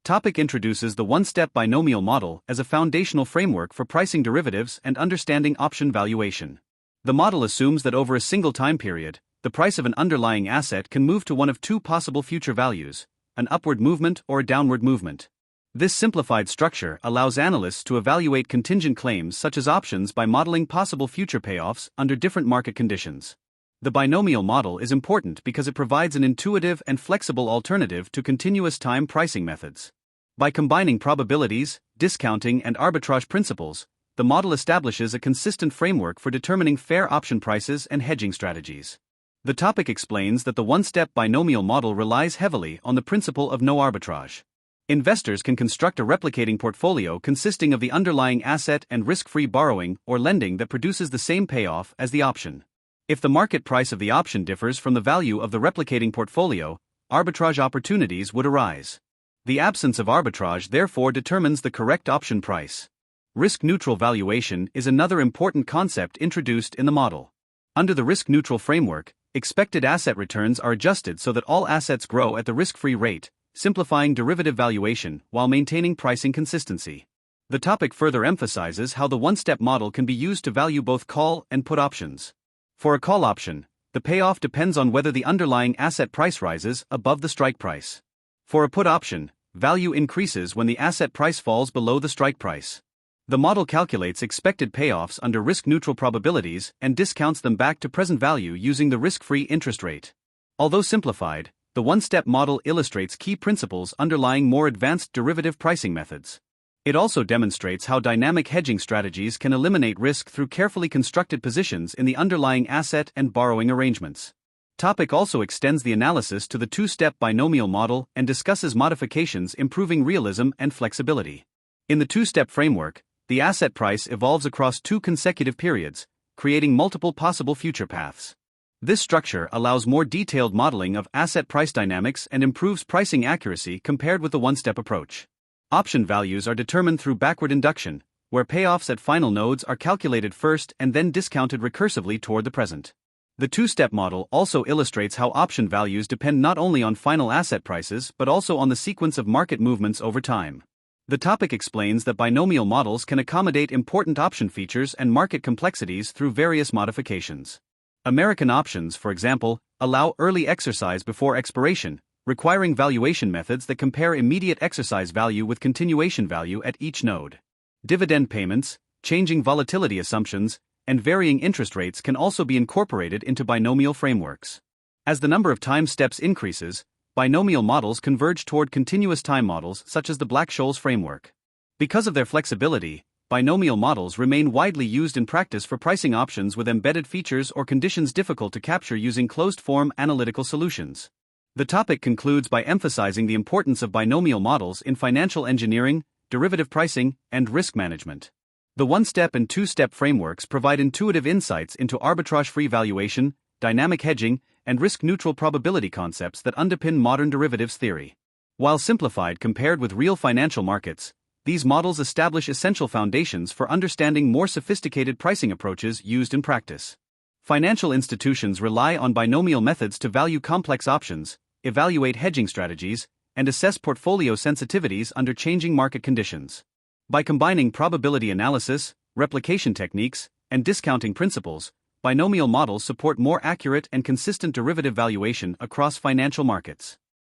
Topic introduces the one-step binomial model as a foundational framework for pricing derivatives and understanding option valuation. The model assumes that over a single time period, the price of an underlying asset can move to one of two possible future values, an upward movement or a downward movement. This simplified structure allows analysts to evaluate contingent claims such as options by modeling possible future payoffs under different market conditions. The binomial model is important because it provides an intuitive and flexible alternative to continuous time pricing methods. By combining probabilities, discounting, and arbitrage principles, the model establishes a consistent framework for determining fair option prices and hedging strategies. The topic explains that the one-step binomial model relies heavily on the principle of no arbitrage. Investors can construct a replicating portfolio consisting of the underlying asset and risk-free borrowing or lending that produces the same payoff as the option. If the market price of the option differs from the value of the replicating portfolio, arbitrage opportunities would arise. The absence of arbitrage therefore determines the correct option price. Risk-neutral valuation is another important concept introduced in the model. Under the risk-neutral framework, expected asset returns are adjusted so that all assets grow at the risk-free rate, simplifying derivative valuation while maintaining pricing consistency. The topic further emphasizes how the one-step model can be used to value both call and put options. For a call option, the payoff depends on whether the underlying asset price rises above the strike price. For a put option, value increases when the asset price falls below the strike price. The model calculates expected payoffs under risk-neutral probabilities and discounts them back to present value using the risk-free interest rate. Although simplified, the one-step model illustrates key principles underlying more advanced derivative pricing methods. It also demonstrates how dynamic hedging strategies can eliminate risk through carefully constructed positions in the underlying asset and borrowing arrangements. Topic also extends the analysis to the two-step binomial model and discusses modifications improving realism and flexibility. In the two-step framework, the asset price evolves across two consecutive periods, creating multiple possible future paths. This structure allows more detailed modeling of asset price dynamics and improves pricing accuracy compared with the one-step approach. Option values are determined through backward induction, where payoffs at final nodes are calculated first and then discounted recursively toward the present. The two-step model also illustrates how option values depend not only on final asset prices but also on the sequence of market movements over time. The topic explains that binomial models can accommodate important option features and market complexities through various modifications. American options, for example, allow early exercise before expiration, requiring valuation methods that compare immediate exercise value with continuation value at each node. Dividend payments, changing volatility assumptions, and varying interest rates can also be incorporated into binomial frameworks. As the number of time steps increases, binomial models converge toward continuous time models such as the Black-Scholes framework. Because of their flexibility, binomial models remain widely used in practice for pricing options with embedded features or conditions difficult to capture using closed-form analytical solutions. The topic concludes by emphasizing the importance of binomial models in financial engineering, derivative pricing, and risk management. The one-step and two-step frameworks provide intuitive insights into arbitrage-free valuation, dynamic hedging, and risk-neutral probability concepts that underpin modern derivatives theory. While simplified compared with real financial markets, these models establish essential foundations for understanding more sophisticated pricing approaches used in practice. Financial institutions rely on binomial methods to value complex options, evaluate hedging strategies, and assess portfolio sensitivities under changing market conditions. By combining probability analysis, replication techniques, and discounting principles, binomial models support more accurate and consistent derivative valuation across financial markets.